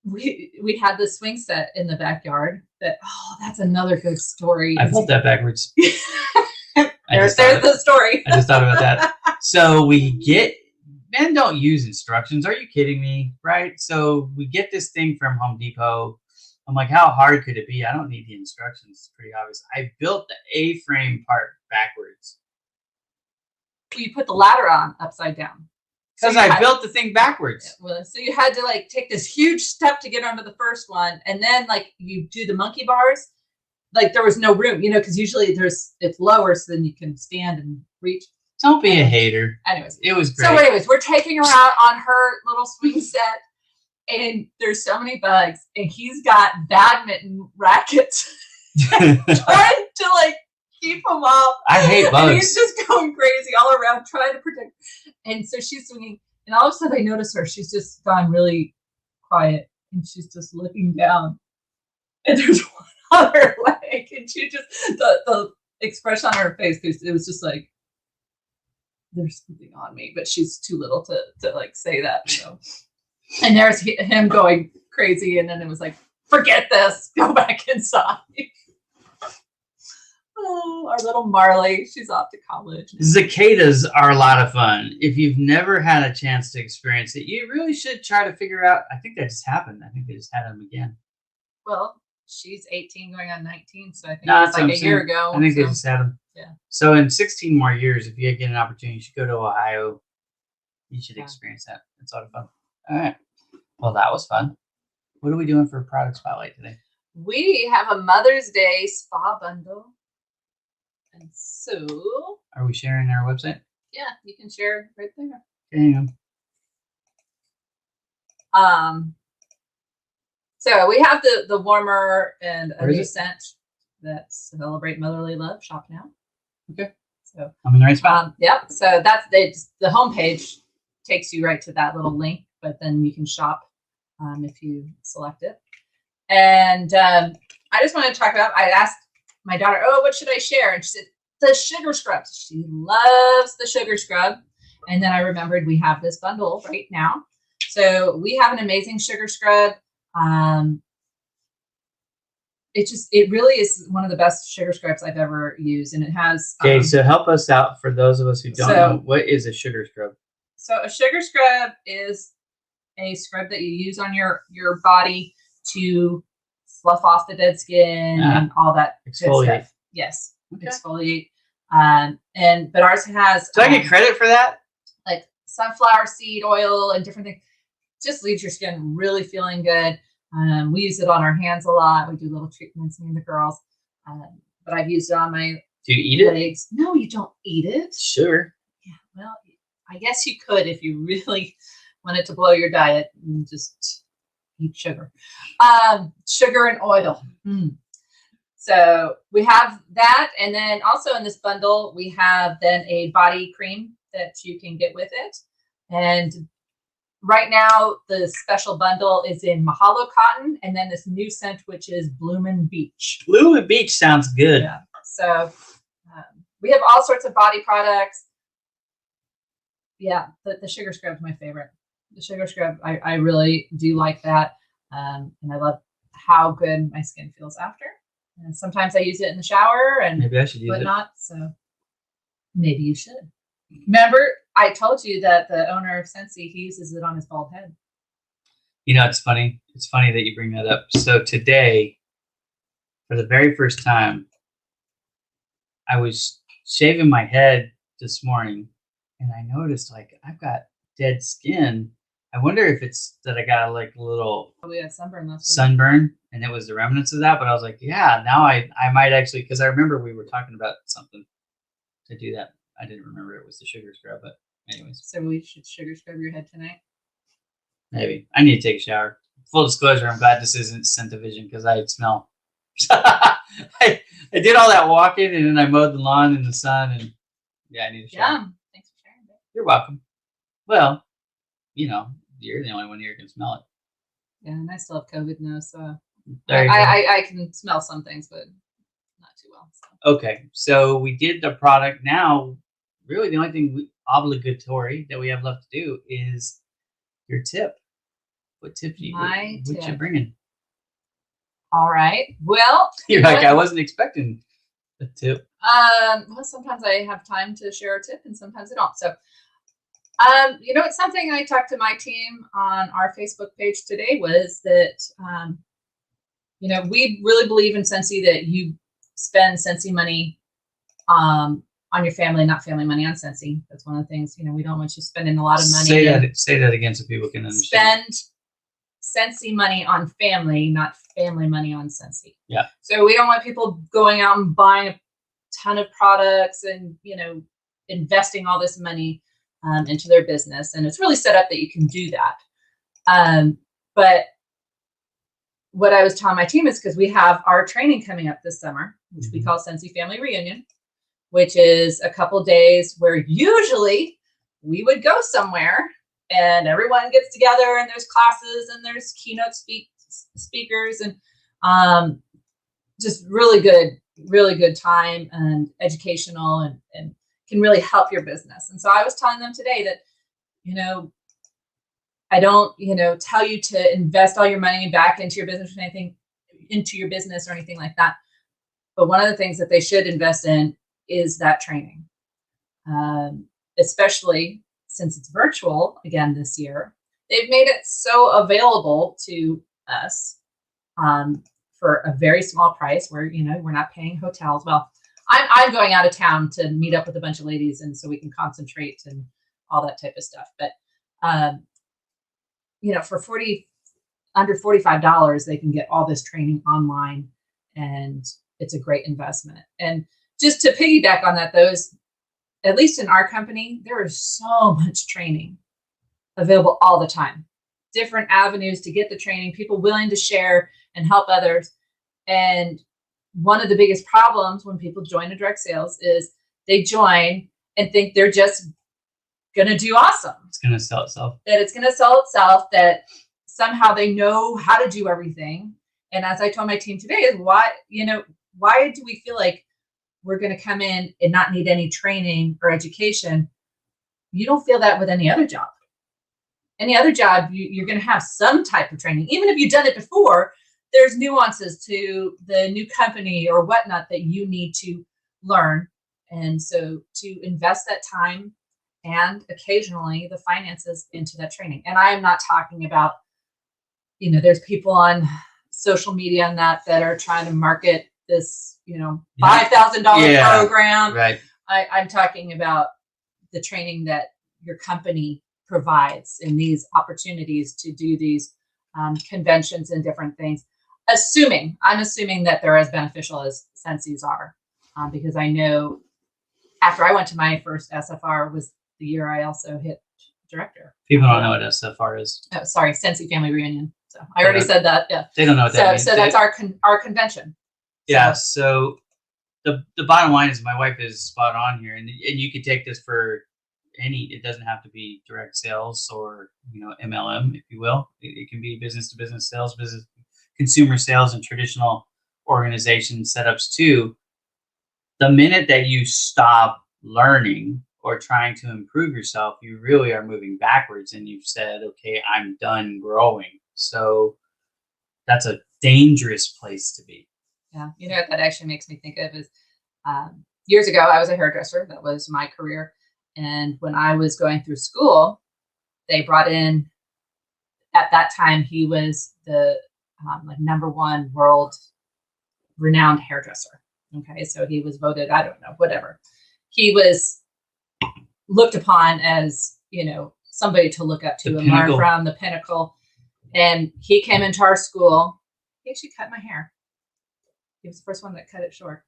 we had the swing set in the backyard. That's another good story. I pulled that backwards. There's the story. I just thought about that. So men don't use instructions. Are you kidding me? Right? So we get this thing from Home Depot. I'm like, how hard could it be? I don't need the instructions. It's pretty obvious. I built the A-frame part backwards. You put the ladder on upside down. Because I built the thing backwards. Well, so you had to take this huge step to get onto the first one, and then you do the monkey bars. Like there was no room, because usually it's lower, so then you can stand and reach. Don't be a hater. Anyways, it was great. So anyways, we're taking her out on her little swing set, and there's so many bugs, and he's got badminton rackets trying to like keep them off. I hate bugs. And he's just going crazy all around trying to protect. And so she's swinging, and all of a sudden I notice her. She's just gone really quiet, and she's just looking down, and there's one on her leg, and she just the expression on her face, it was just like, there's something on me, but she's too little to like say that. So, and there's him going crazy, and then it was like, forget this, go back inside. Oh, our little Marley, she's off to college. Cicadas are a lot of fun. If you've never had a chance to experience it, you really should try to figure out. I think that just happened. I think they just had them again. Well, she's 18 going on 19, so I think No, it's like a year ago. I think they just had them. Yeah. So in 16 more years, if you get an opportunity, you should go to Ohio. You should experience that. It's a lot of fun. All right. Well, that was fun. What are we doing for a product spotlight today? We have a Mother's Day spa bundle. And so... Are we sharing our website? Yeah, you can share right there. Hang on. So we have the warmer and a new scent that celebrate motherly love. Shop now. Okay. So I'm in the right spot. Yep. So that's the homepage takes you right to that little link, but then you can shop if you select it. And I just want to talk about. I asked my daughter, "Oh, what should I share?" And she said, "The sugar scrub." She loves the sugar scrub. And then I remembered we have this bundle right now. So we have an amazing sugar scrub. It really is one of the best sugar scrubs I've ever used, and it has. Okay, so help us out for those of us who don't know. What is a sugar scrub? So a sugar scrub is a scrub that you use on your body to slough off the dead skin and all that exfoliate. Good stuff. Yes, okay. Exfoliate. But ours has. Do I get credit for that? Like sunflower seed oil and different things. Just leaves your skin really feeling good. We use it on our hands a lot. We do little treatments, me and the girls. But I've used it on my Do you eat legs. it? No, you don't eat it. Sure. Yeah, well, I guess you could if you really wanted to blow your diet and just eat sugar. Sugar and oil. So we have that. And then also in this bundle, we have then a body cream that you can get with it. And right now, the special bundle is in Mahalo Cotton, and then this new scent, which is Bloomin' Beach. Bloomin' Beach sounds good. Yeah. So we have all sorts of body products. Yeah, the sugar scrub is my favorite. The sugar scrub, I really do like that. And I love how good my skin feels after. And sometimes I use it in the shower and maybe I should use whatnot. So maybe you should. Remember, I told you that the owner of Scentsy, he uses it on his bald head. You know, it's funny. It's funny that you bring that up. So today, for the very first time, I was shaving my head this morning, and I noticed, like, I've got dead skin. I wonder if it's that I got like a little sunburn, and it was the remnants of that. But I was like, yeah, now I might actually, because I remember we were talking about something to do that. I didn't remember it was the sugar scrub, but anyways. So we should sugar scrub your head tonight? Maybe. I need to take a shower. Full disclosure, I'm glad this isn't Scent-O-Vision because I smell. I did all that walking, and then I mowed the lawn in the sun, and yeah, I need a shower. Yeah, thanks for sharing that. You're welcome. Well, you know, you're the only one here who can smell it. Yeah, and I still have COVID now, so I can smell some things, but not too well. So. Okay, so we did the product. Now, really the only thing obligatory that we have left to do is your tip. What tip do you what you bringing? All right. Well, you're like, I wasn't expecting a tip. Well, sometimes I have time to share a tip and sometimes I don't. So you know, it's something I talked to my team on our Facebook page today was that you know, we really believe in Scentsy that you spend Scentsy money on your family, not family money on Scentsy. That's one of the things, you know, we don't want you spending a lot of money. Say that again so people can understand. Spend Scentsy money on family, not family money on Scentsy. Yeah. So we don't want people going out and buying a ton of products and, you know, investing all this money into their business, and it's really set up that you can do that. But what I was telling my team is, because we have our training coming up this summer, which we call Sensi Family Reunion, which is a couple days where usually we would go somewhere and everyone gets together and there's classes and there's keynote speakers and just really good time and educational and can really help your business. And so I was telling them today that, I don't, tell you to invest all your money back into your business or anything like that. But one of the things that they should invest in is that training, especially since it's virtual again this year. They've made it so available to us for a very small price where, we're not paying hotels. Well, I'm going out of town to meet up with a bunch of ladies, and so we can concentrate and all that type of stuff. But, for under $45, they can get all this training online, and it's a great investment. And just to piggyback on that, at least in our company, there is so much training available all the time. Different avenues to get the training, people willing to share and help others. And one of the biggest problems when people join a direct sales is they join and think they're just going to do awesome. It's going to sell itself. That it's going to sell itself, that somehow they know how to do everything. And as I told my team today, is why do we feel like we're going to come in and not need any training or education? You don't feel that with any other job. Any other job, you're going to have some type of training. Even if you've done it before, there's nuances to the new company or whatnot that you need to learn. And so to invest that time and occasionally the finances into that training. And I am not talking about, there's people on social media and that are trying to market this, $5,000 program. Right. I'm talking about the training that your company provides in these opportunities to do these conventions and different things. I'm assuming that they're as beneficial as Sensi's are, because I know after I went to my first SFR was the year I also hit director. People don't know what SFR is. Oh, sorry, Sensi Family Reunion. So I already said that. Yeah. They don't know what that means. So that's our convention. Yeah. So the bottom line is my wife is spot on here, and you could take this for it doesn't have to be direct sales or MLM, if you will. It can be business to business sales, business consumer sales, and traditional organization setups too. The minute that you stop learning or trying to improve yourself, you really are moving backwards, and you've said, okay, I'm done growing. So that's a dangerous place to be. Yeah. What that actually makes me think of is years ago, I was a hairdresser. That was my career. And when I was going through school, they brought in, at that time, he was the #1 world renowned hairdresser. Okay. So he was voted, I don't know, whatever. He was looked upon as, somebody to look up to and learn from, the pinnacle. And he came into our school. He actually cut my hair. He was the first one that cut it short.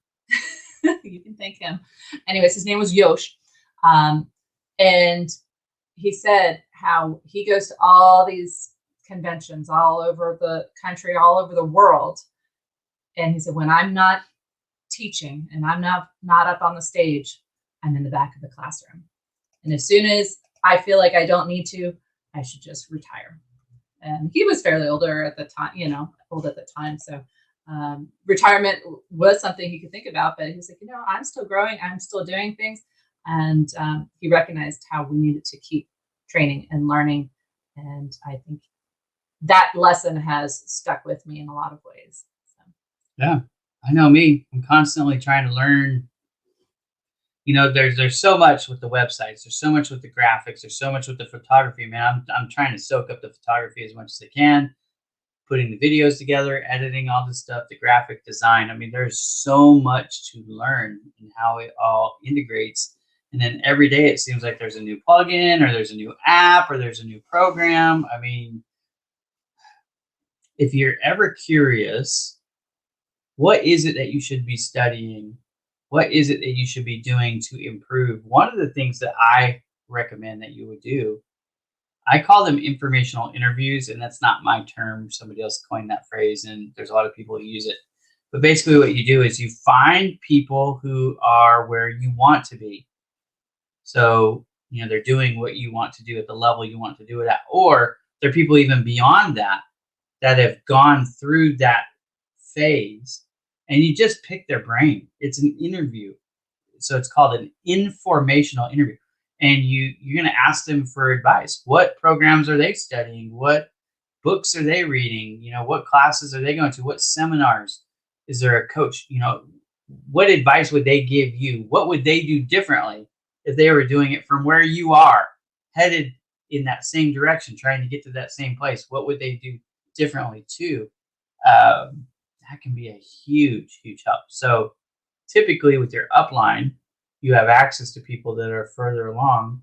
You can thank him. Anyways, his name was Yosh. And he said how he goes to all these conventions all over the country, all over the world. And he said, when I'm not teaching and I'm not up on the stage, I'm in the back of the classroom. And as soon as I feel like I don't need to, I should just retire. And he was fairly older at the time, old at the time. So retirement was something he could think about, but he's like, I'm still growing. I'm still doing things. And he recognized how we needed to keep training and learning. And I think that lesson has stuck with me in a lot of ways. So. Yeah, I know me. I'm constantly trying to learn. There's so much with the websites. There's so much with the graphics. There's so much with the photography, man. I'm trying to soak up the photography as much as I can, putting the videos together, editing all this stuff, the graphic design. I mean, there's so much to learn and how it all integrates. And then every day it seems like there's a new plugin or there's a new app or there's a new program. I mean, if you're ever curious, what is it that you should be studying what is it that you should be doing to improve? One of the things that I recommend that you would do, I call them informational interviews, and that's not my term. Somebody else coined that phrase, and there's a lot of people who use it. But basically, what you do is you find people who are where you want to be. So, they're doing what you want to do at the level you want to do it at, or there are people even beyond that that have gone through that phase, and you just pick their brain. It's an interview. So it's called an informational interview. And you're going to ask them for advice. What programs are they studying? What books are they reading? What classes are they going to? What seminars? Is there a coach? What advice would they give you? What would they do differently if they were doing it from where you are, headed in that same direction, trying to get to that same place? What would they do differently too? That can be a huge, huge help. So typically with your upline, you have access to people that are further along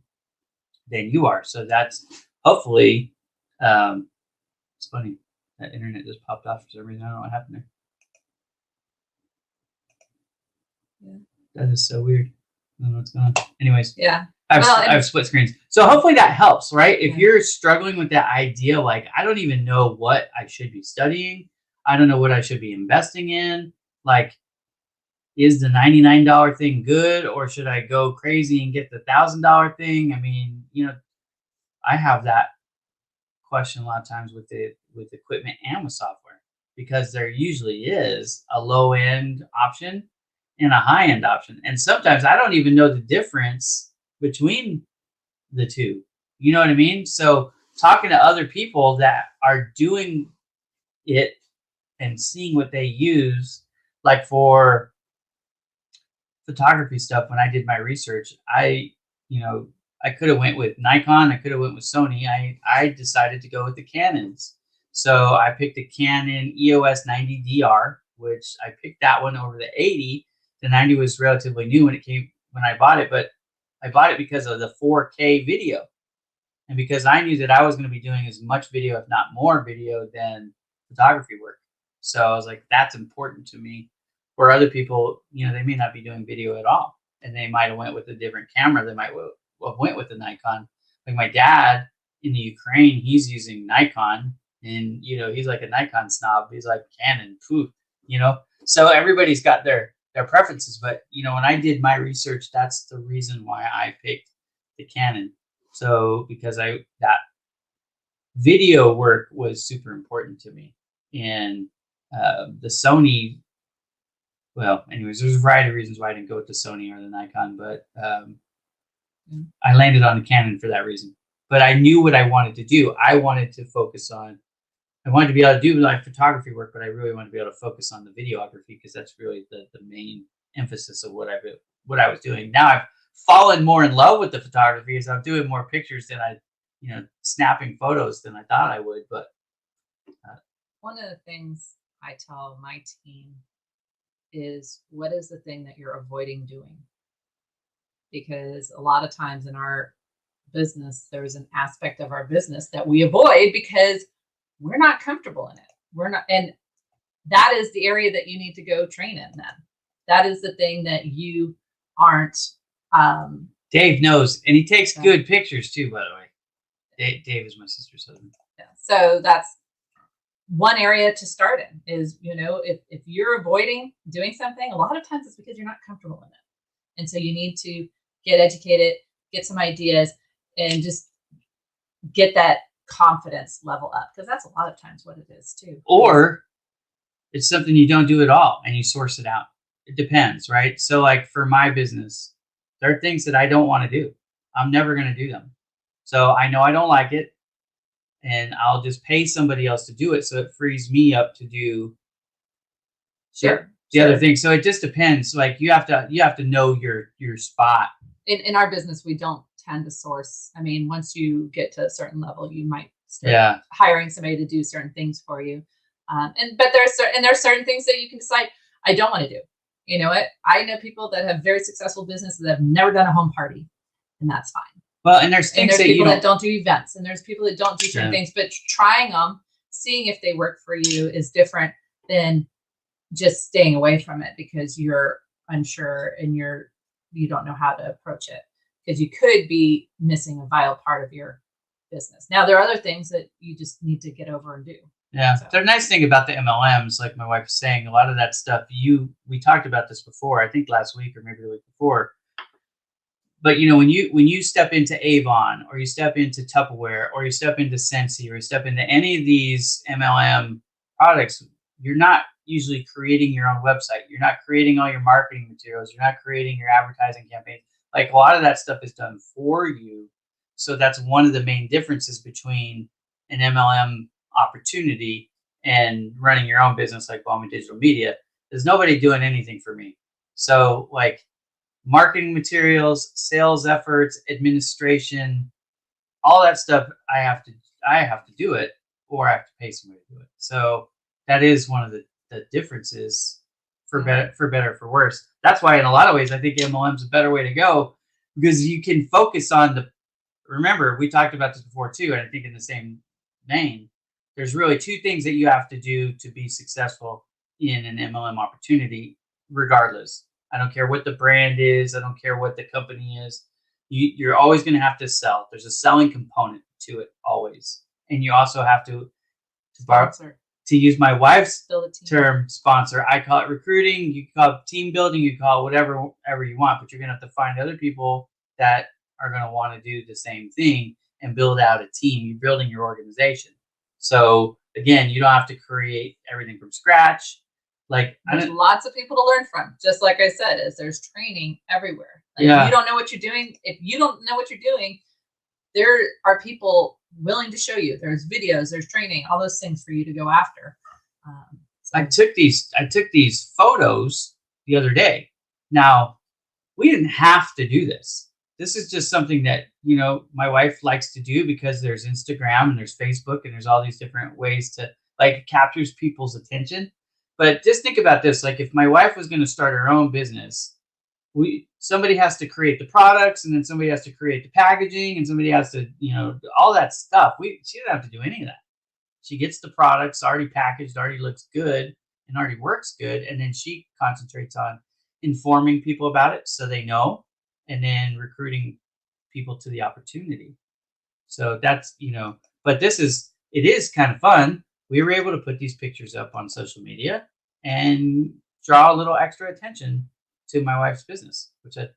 than you are. So that's hopefully, it's funny, that internet just popped off for some reason. I don't know what happened there. Yeah. That is so weird. I don't know what's going on. Anyways, yeah. I have split screens. So hopefully that helps, right? If you're struggling with that idea, like, I don't even know what I should be studying. I don't know what I should be investing in. Like, is the $99 thing good, or should I go crazy and get the $1,000 thing? I mean, I have that question a lot of times with equipment and with software, because there usually is a low end option and a high end option. And sometimes I don't even know the difference between the two. You know what I mean? So talking to other people that are doing it and seeing what they use, like for photography stuff, when I did my research, I could have went with Nikon, I could have went with Sony. I decided to go with the Canons. So I picked the Canon EOS 90DR, which I picked that one over the 80. The 90 was relatively new when I bought it, but I bought it because of the 4K video. And because I knew that I was going to be doing as much video, if not more video, than photography work. So I was like, that's important to me. Where other people, they may not be doing video at all, and they might have went with a different camera. They might have went with the Nikon. Like my dad in the Ukraine, he's using Nikon, and he's like a Nikon snob. He's like Canon, poof, So everybody's got their preferences. But when I did my research, that's the reason why I picked the Canon. So because that video work was super important to me, and the Sony. Well, anyways, there's a variety of reasons why I didn't go with the Sony or the Nikon, but I landed on the Canon for that reason. But I knew what I wanted to do. I wanted to be able to do like photography work, but I really want to be able to focus on the videography, because that's really the main emphasis of what I was doing. Now I've fallen more in love with the photography as I'm doing more pictures than snapping photos than I thought I would. But one of the things I tell my team is, what is the thing that you're avoiding doing? Because a lot of times in our business, there's an aspect of our business that we avoid because we're not comfortable in it. And that is the area that you need to go train in then. That is the thing that you aren't. Dave knows, and he takes good pictures too, by the way. Dave is my sister's husband. Yeah. So that's one area to start in is, if you're avoiding doing something, a lot of times it's because you're not comfortable in it. And so you need to get educated, get some ideas, and just get that confidence level up, because that's a lot of times what it is too. Or it's something you don't do at all and you source it out. It depends, right? So like for my business, there are things that I don't want to do. I'm never going to do them. So I know I don't like it, and I'll just pay somebody else to do it, so it frees me up to do the other thing. So it just depends. Like you have to know your spot. In our business, we don't tend to source. I mean, once you get to a certain level, you might start hiring somebody to do certain things for you. But there's certain things that you can decide, I don't want to do. You know what? I know people that have very successful businesses that have never done a home party, and that's fine. Well, and there's people that don't do events, and there's people that don't do certain things, but trying them, seeing if they work for you is different than just staying away from it because you're unsure and you don't know how to approach it, because you could be missing a vital part of your business. Now, there are other things that you just need to get over and do. Yeah. So. The nice thing about the MLMs, like my wife was saying, a lot of that stuff, we talked about this before, I think last week or maybe the week before. But when you step into Avon, or you step into Tupperware, or you step into Scentsy, or you step into any of these MLM products, you're not usually creating your own website. You're not creating all your marketing materials. You're not creating your advertising campaign. Like, a lot of that stuff is done for you. So that's one of the main differences between an MLM opportunity and running your own business like Bowman Digital Media. There's nobody doing anything for me. So, like, marketing materials, sales efforts, administration, all that stuff, I have to do it, or I have to pay somebody to do it. So that is one of the differences, for better for worse. That's why in a lot of ways I think MLM is a better way to go, because you can focus on remember, we talked about this before too, and I think in the same vein, there's really two things that you have to do to be successful in an MLM opportunity, regardless. I don't care what the brand is. I don't care what the company is. You're always going to have to sell. There's a selling component to it always. And you also have to use my wife's term, sponsor. I call it recruiting. You call it team building. You call it whatever you want. But you're going to have to find other people that are going to want to do the same thing and build out a team. You're building your organization. So again, you don't have to create everything from scratch. Like, there's lots of people to learn from. Just like I said, there's training everywhere. Like, if you don't know what you're doing, there are people willing to show you. There's videos, there's training, all those things for you to go after. I took these photos the other day. Now, we didn't have to do this. This is just something that, my wife likes to do, because there's Instagram and there's Facebook and there's all these different ways to, like, it captures people's attention. But just think about this. Like, if my wife was going to start her own business, somebody has to create the products, and then somebody has to create the packaging, and somebody has to, all that stuff. She didn't have to do any of that. She gets the products already packaged, already looks good, and already works good. And then she concentrates on informing people about it so they know, and then recruiting people to the opportunity. So that's, but it is kind of fun. We were able to put these pictures up on social media and draw a little extra attention to my wife's business, which it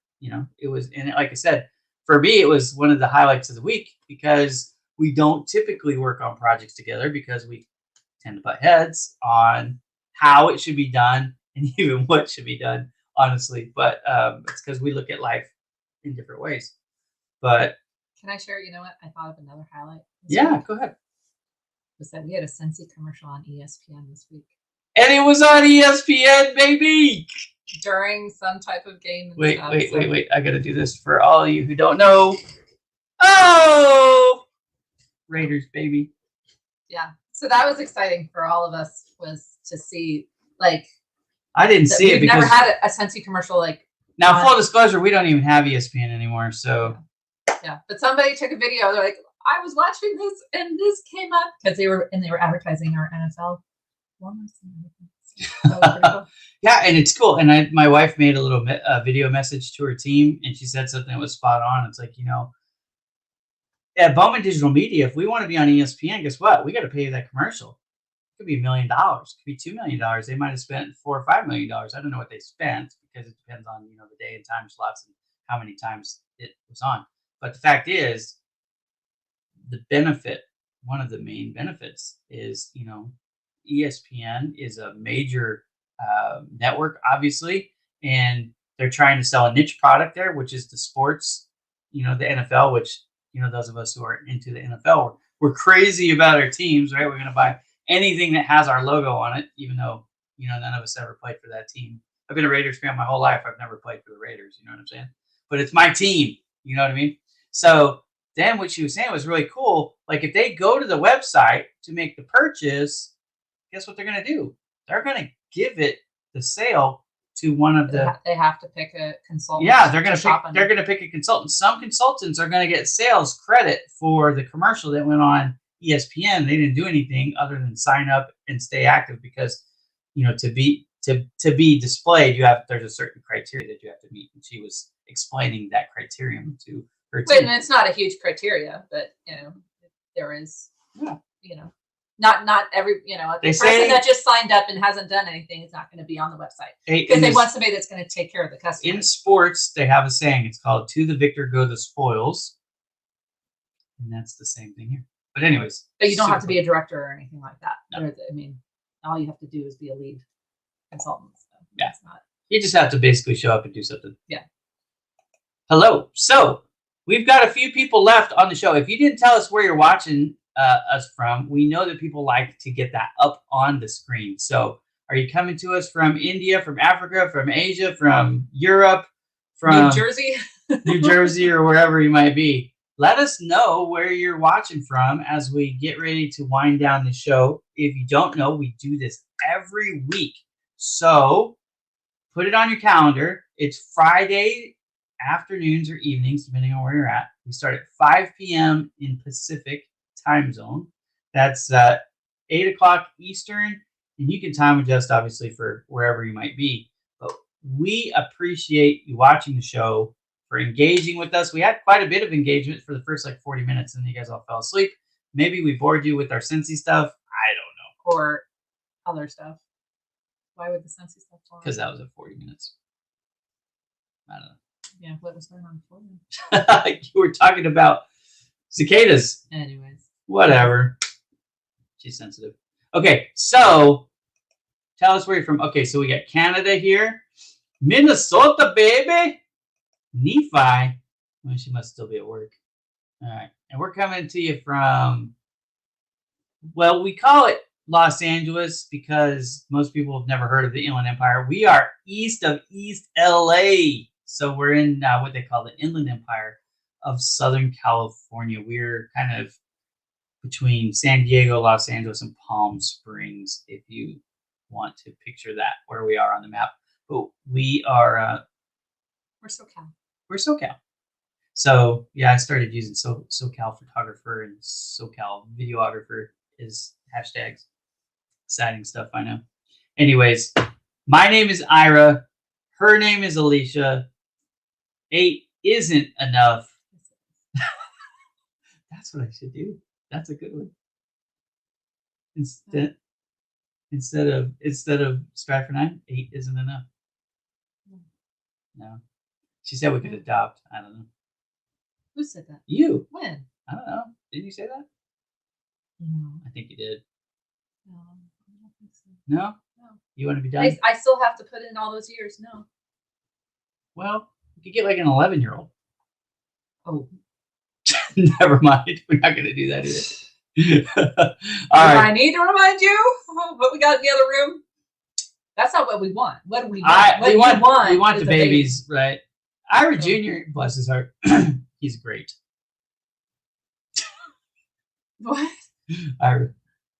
was, and like I said, for me, it was one of the highlights of the week, because we don't typically work on projects together, because we tend to butt heads on how it should be done and even what should be done, honestly. But it's because we look at life in different ways. But can I share? You know what? I thought of another highlight. Yeah, go ahead. Was that we had a Scentsy commercial on ESPN this week. And it was on ESPN, baby! During some type of game. Wait. I got to do this for all of you who don't know. Oh! Raiders, baby. Yeah. So that was exciting for all of us, was to see, like... I didn't see it because... We've never had a Scentsy commercial, like... Now, full disclosure, we don't even have ESPN anymore, so... Yeah. But somebody took a video. They're like, I was watching this, and this came up, because they were advertising our NFL. Cool. Yeah, and it's cool. And my wife made a little video message to her team, and she said something that was spot on. It's like, at Bowman Digital Media, if we want to be on ESPN, guess what? We got to pay that commercial. It could be $1 million. It could be $2 million. They might have spent $4 or $5 million. I don't know what they spent, because it depends on the day and time slots and how many times it was on. But the fact is, the benefit, one of the main benefits is, ESPN is a major network, obviously, and they're trying to sell a niche product there, which is the sports, the NFL, which, those of us who are into the NFL, we're crazy about our teams, right? We're going to buy anything that has our logo on it, even though, none of us ever played for that team. I've been a Raiders fan my whole life. I've never played for the Raiders, you know what I'm saying? But it's my team, you know what I mean? So then what she was saying was really cool. Like, if they go to the website to make the purchase, guess what they're going to do? They're going to give the sale to one of the... They have to pick a consultant. Yeah, they're going to pick a consultant. Some consultants are going to get sales credit for the commercial that went on ESPN. They didn't do anything other than sign up and stay active, because, to to be displayed, there's a certain criteria that you have to meet, and she was explaining that criterion to her team. And it's not a huge criteria, but there is. Yeah. Not every the person that just signed up and hasn't done anything is not going to be on the website because they want somebody that's going to take care of the customer. In sports, they have a saying. It's called "To the victor go the spoils," and that's the same thing here. But anyways, but you don't have to be a director or anything like that. No. I mean, all you have to do is be a lead consultant. So yeah, you just have to basically show up and do something. Yeah. Hello. So we've got a few people left on the show. If you didn't tell us where you're watching us from, we know that people like to get that up on the screen. So are you coming to us from India, from Africa, from Asia, from Europe, from New Jersey, or wherever you might be? Let us know where you're watching from as we get ready to wind down the show. If you don't know, we do this every week. So put it on your calendar. It's Friday afternoons or evenings, depending on where you're at. We start at 5 p.m. in Pacific time zone. That's 8 o'clock Eastern, and you can time adjust obviously for wherever you might be. But we appreciate you watching the show, for engaging with us. We had quite a bit of engagement for the first 40 minutes, and then you guys all fell asleep. Maybe we bored you with our Scentsy stuff. I don't know. Or other stuff. Why would the Scentsy stuff fall? Because that was at 40 minutes. I don't know. Yeah, what was going on before then? You were talking about cicadas. Anyways. Whatever. She's sensitive. Okay, so tell us where you're from. Okay, so we got Canada here. Minnesota, baby. Nephi. Well, she must still be at work. All right. And we're coming to you from, well, we call it Los Angeles because most people have never heard of the Inland Empire. We are east of East LA. So we're in what they call the Inland Empire of Southern California. We're kind of between San Diego, Los Angeles, and Palm Springs, if you want to picture that, where we are on the map. But we are... we're SoCal. We're SoCal. So, yeah, I started using SoCal photographer and SoCal videographer as hashtags. Exciting stuff, I know. Anyways, my name is Ira. Her name is Alicia. 8 isn't enough. That's what I should do. That's a good one. Instead of strive for 9, 8 isn't enough. No. She said we could adopt. I don't know. Who said that? You. When? I don't know. Didn't you say that? No. I think you did. No, I don't think so. No? No. You want to be done? I still have to put in all those years. No. Well, you could get like an 11-year-old. Oh. Never mind. We're not going to do that either. All right. I need to remind you what we got in the other room. That's not what we want. What do we want? We want the babies, right? Ira Jr., bless his heart, he's great. What? Ira.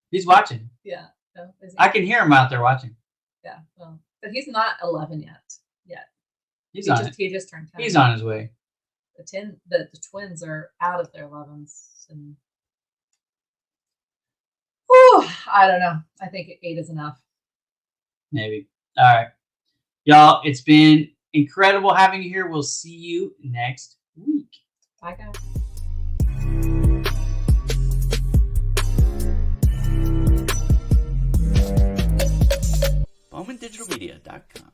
He's watching. Yeah. No, I can hear him out there watching. Yeah. Well, but he's not 11 yet. He just turned 10. He's on his way. The twins are out of their 11s. And I don't know. I think 8 is enough. Maybe. All right. Y'all, it's been incredible having you here. We'll see you next week. Bye, guys. BowmanDigitalMedia.com.